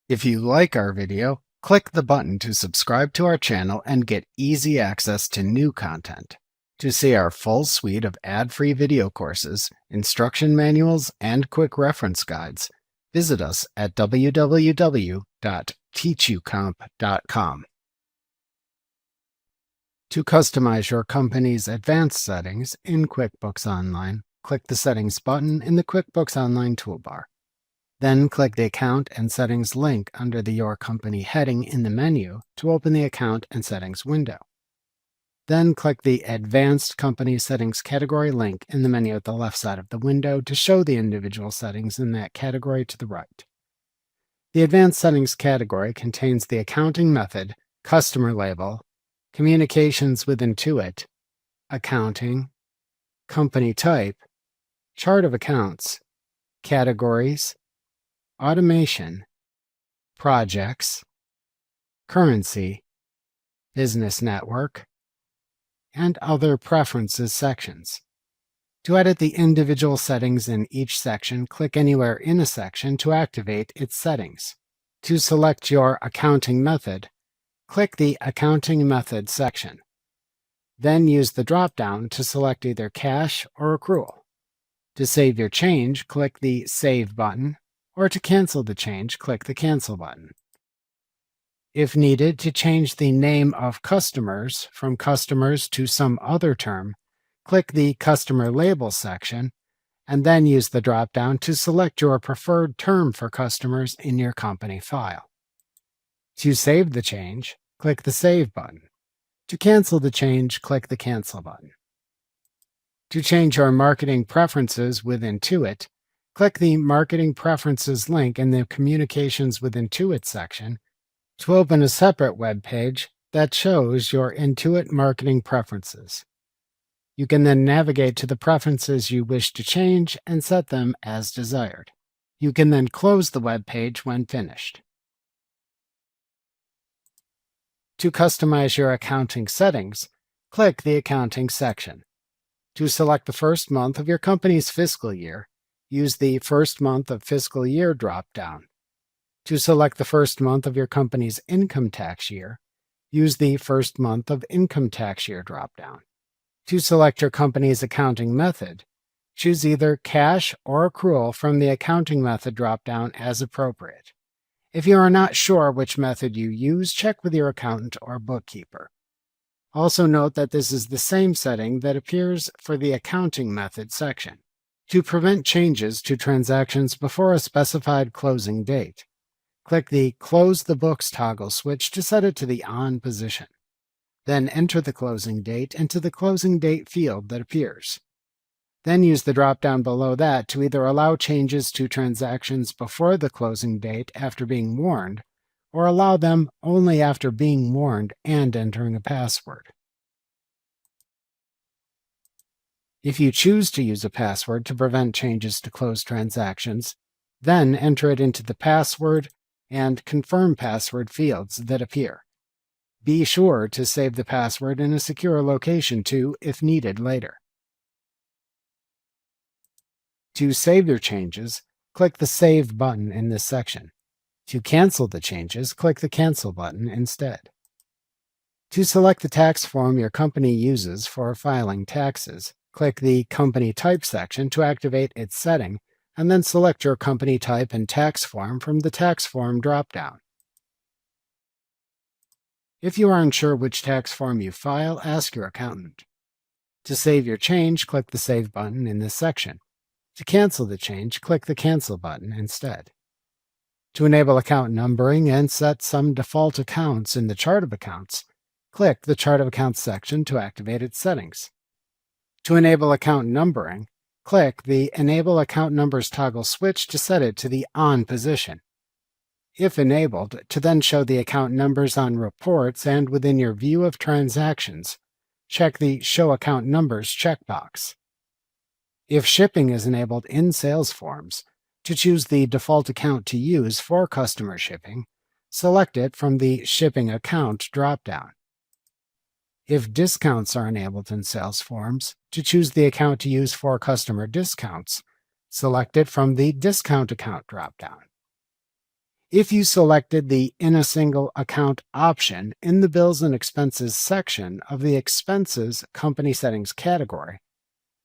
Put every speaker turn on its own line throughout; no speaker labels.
If you like our video, click the button to subscribe to our channel and get easy access to new content. To see our full suite of ad-free video courses, instruction manuals, and quick reference guides, visit us at www.teachucomp.com. To customize your company's advanced settings in QuickBooks Online, click the Settings button in the QuickBooks Online toolbar. Then click the Account and Settings link under the Your Company heading in the menu to open the Account and Settings window. Then click the Advanced Company Settings category link in the menu at the left side of the window to show the individual settings in that category to the right. The Advanced Settings category contains the accounting method, customer label, communications with Intuit, accounting, company type, chart of accounts, categories, automation, projects, currency, business network, and other preferences sections. To edit the individual settings in each section, click anywhere in a section to activate its settings. To select your accounting method, click the Accounting Method section. Then use the drop-down to select either cash or accrual. To save your change, click the Save button, or to cancel the change, click the Cancel button. If needed, to change the name of customers from customers to some other term, click the Customer Label section, and then use the drop-down to select your preferred term for customers in your company file. To save the change, click the Save button. To cancel the change, click the Cancel button. To change your marketing preferences with Intuit, click the Marketing Preferences link in the Communications with Intuit section to open a separate web page that shows your Intuit marketing preferences. You can then navigate to the preferences you wish to change and set them as desired. You can then close the web page when finished. To customize your accounting settings, click the Accounting section. To select the first month of your company's fiscal year, use the First Month of Fiscal Year drop-down. To select the first month of your company's income tax year, use the First Month of Income Tax Year drop-down. To select your company's accounting method, choose either cash or accrual from the Accounting Method drop-down as appropriate. If you are not sure which method you use, check with your accountant or bookkeeper. Also note that this is the same setting that appears for the Accounting Method section. To prevent changes to transactions before a specified closing date, click the Close the Books toggle switch to set it to the On position. Then enter the closing date into the Closing Date field that appears. Then use the drop-down below that to either allow changes to transactions before the closing date after being warned, or allow them only after being warned and entering a password. If you choose to use a password to prevent changes to closed transactions, then enter it into the Password and Confirm Password fields that appear. Be sure to save the password in a secure location too, if needed later. To save your changes, click the Save button in this section. To cancel the changes, click the Cancel button instead. To select the tax form your company uses for filing taxes, click the Company Type section to activate its setting, and then select your company type and tax form from the Tax Form drop-down. If you are unsure which tax form you file, ask your accountant. To save your change, click the Save button in this section. To cancel the change, click the Cancel button instead. To enable account numbering and set some default accounts in the Chart of Accounts, click the Chart of Accounts section to activate its settings. To enable account numbering, click the Enable Account Numbers toggle switch to set it to the On position. If enabled, to then show the account numbers on reports and within your view of transactions, check the Show Account Numbers checkbox. If shipping is enabled in sales forms, to choose the default account to use for customer shipping, select it from the Shipping Account drop-down. If discounts are enabled in sales forms, to choose the account to use for customer discounts, select it from the Discount Account drop-down. If you selected the In a Single Account option in the Bills and Expenses section of the Expenses Company Settings category,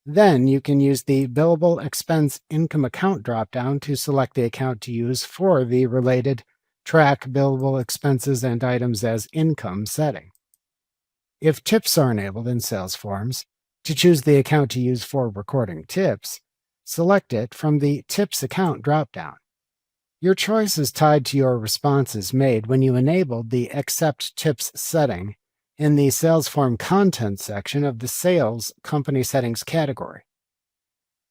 then you can use the Billable Expense Income Account dropdown to select the account to use for the related Track Billable Expenses and Items as Income setting. If tips are enabled in sales forms, to choose the account to use for recording tips, select it from the Tips Account dropdown. Your choice is tied to your responses made when you enabled the Accept Tips setting in the Sales Form Content section of the Sales Company Settings category.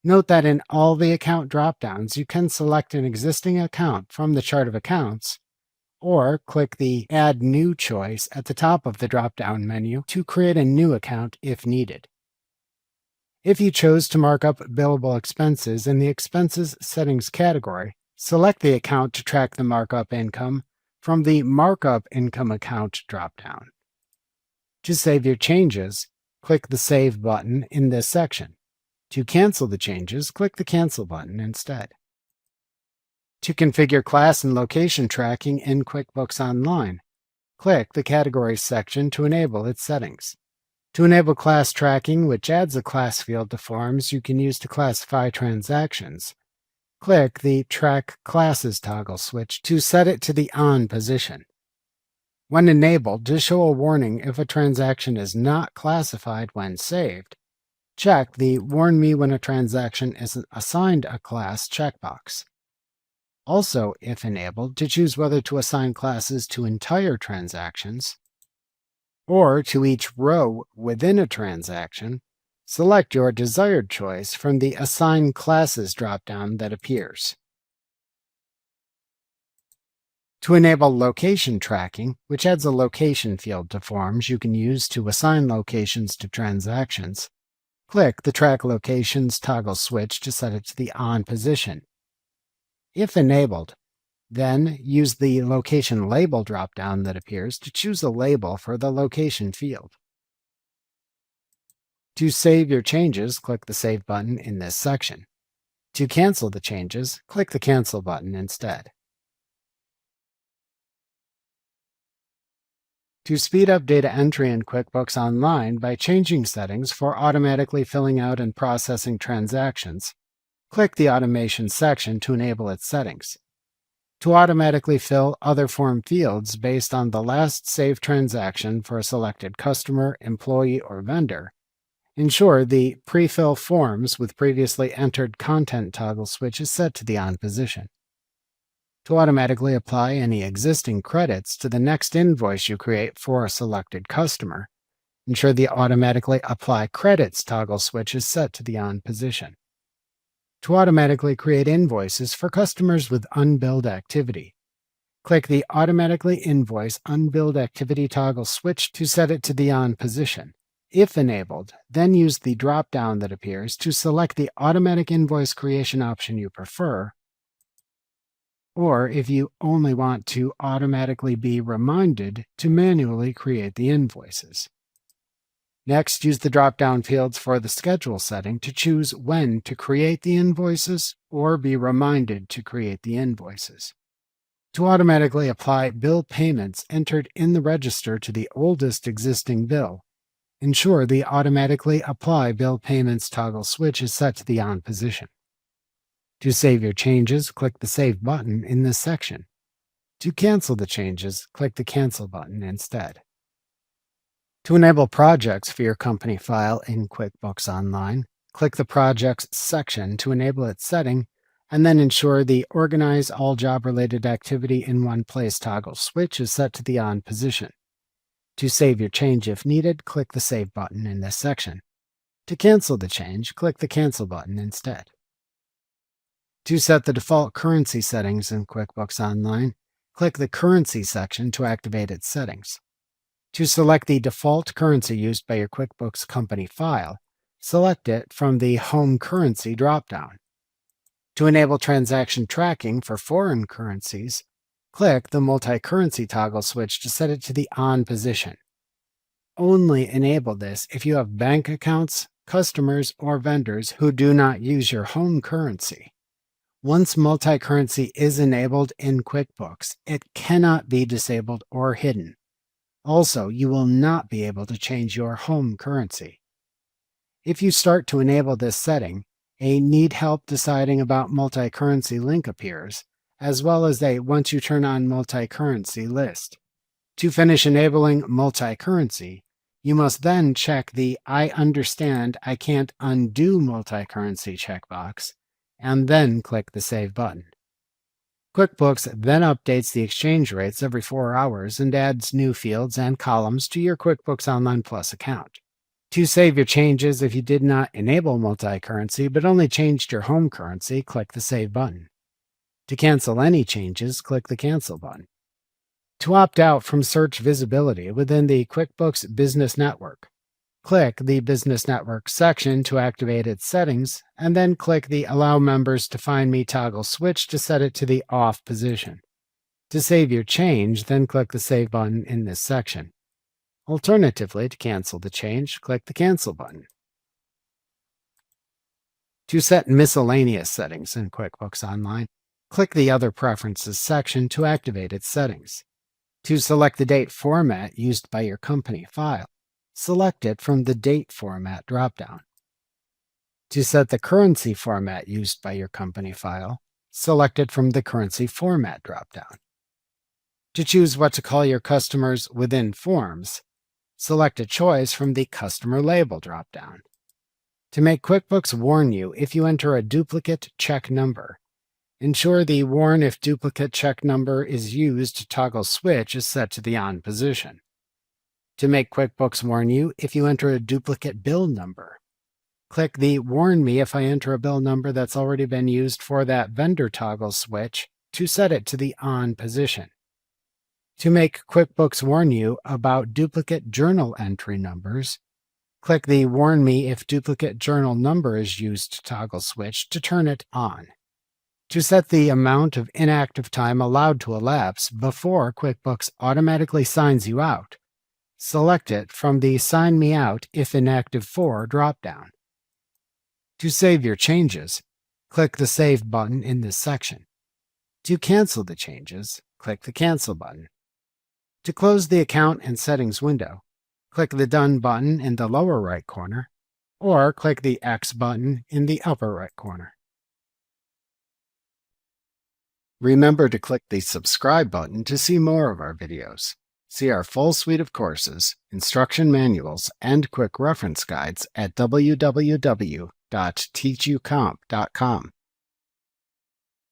Note that in all the account dropdowns, you can select an existing account from the chart of accounts, or click the Add New choice at the top of the drop-down menu to create a new account if needed. If you chose to mark up billable expenses in the Expenses Settings category, select the account to track the markup income from the Markup Income Account dropdown. To save your changes, click the Save button in this section. To cancel the changes, click the Cancel button instead. To configure class and location tracking in QuickBooks Online, click the Categories section to enable its settings. To enable class tracking, which adds a class field to forms you can use to classify transactions, click the Track Classes toggle switch to set it to the On position. When enabled, to show a warning if a transaction is not classified when saved, check the Warn Me when a transaction isn't assigned a class checkbox. Also, if enabled, to choose whether to assign classes to entire transactions or to each row within a transaction, select your desired choice from the Assign Classes dropdown that appears. To enable location tracking, which adds a location field to forms you can use to assign locations to transactions, click the Track Locations toggle switch to set it to the On position. If enabled, then use the Location Label dropdown that appears to choose a label for the location field. To save your changes, click the Save button in this section. To cancel the changes, click the Cancel button instead. To speed up data entry in QuickBooks Online by changing settings for automatically filling out and processing transactions, click the Automation section to enable its settings. To automatically fill other form fields based on the last saved transaction for a selected customer, employee, or vendor, ensure the Pre-fill Forms with Previously Entered Content toggle switch is set to the On position. To automatically apply any existing credits to the next invoice you create for a selected customer, ensure the Automatically Apply Credits toggle switch is set to the On position. To automatically create invoices for customers with unbilled activity, click the Automatically Invoice Unbilled Activity toggle switch to set it to the On position. If enabled, then use the drop-down that appears to select the Automatic Invoice Creation option you prefer, or if you only want to automatically be reminded to manually create the invoices. Next, use the drop-down fields for the Schedule setting to choose when to create the invoices or be reminded to create the invoices. To automatically apply bill payments entered in the register to the oldest existing bill, ensure the Automatically Apply Bill Payments toggle switch is set to the On position. To save your changes, click the Save button in this section. To cancel the changes, click the Cancel button instead. To enable projects for your company file in QuickBooks Online, click the Projects section to enable its setting, and then ensure the Organize All Job-Related Activity in One Place toggle switch is set to the On position. To save your change if needed, click the Save button in this section. To cancel the change, click the Cancel button instead. To set the default currency settings in QuickBooks Online, click the Currency section to activate its settings. To select the default currency used by your QuickBooks company file, select it from the Home Currency dropdown. To enable transaction tracking for foreign currencies, click the Multi-Currency toggle switch to set it to the On position. Only enable this if you have bank accounts, customers, or vendors who do not use your home currency. Once multi-currency is enabled in QuickBooks, it cannot be disabled or hidden. Also, you will not be able to change your home currency. If you start to enable this setting, a Need Help Deciding About Multi-Currency link appears, as well as a Once You Turn on Multi-Currency list. To finish enabling multi-currency, you must then check the I understand I can't undo multi-currency checkbox, and then click the Save button. QuickBooks then updates the exchange rates every 4 hours and adds new fields and columns to your QuickBooks Online Plus account. To save your changes if you did not enable multi-currency but only changed your home currency, click the Save button. To cancel any changes, click the Cancel button. To opt out from search visibility within the QuickBooks Business Network, click the Business Network section to activate its settings, and then click the Allow Members to Find Me toggle switch to set it to the off position. To save your change, then click the Save button in this section. Alternatively, to cancel the change, click the Cancel button. To set miscellaneous settings in QuickBooks Online, click the Other Preferences section to activate its settings. To select the date format used by your company file, select it from the Date Format dropdown. To set the currency format used by your company file, select it from the Currency Format dropdown. To choose what to call your customers within Forms, select a choice from the Customer Label dropdown. To make QuickBooks warn you if you enter a duplicate check number, ensure the Warn if duplicate check number is used toggle switch is set to the on position. To make QuickBooks warn you if you enter a duplicate bill number, click the Warn me if I enter a bill number that's already been used for that vendor toggle switch to set it to the on position. To make QuickBooks warn you about duplicate journal entry numbers, click the Warn me if duplicate journal number is used toggle switch to turn it on. To set the amount of inactive time allowed to elapse before QuickBooks automatically signs you out, select it from the Sign Me Out If Inactive For dropdown. To save your changes, click the Save button in this section. To cancel the changes, click the Cancel button. To close the Account and Settings window, click the Done button in the lower right corner, or click the X button in the upper right corner. Remember to click the Subscribe button to see more of our videos. See our full suite of courses, instruction manuals, and quick reference guides at www.teachucomp.com.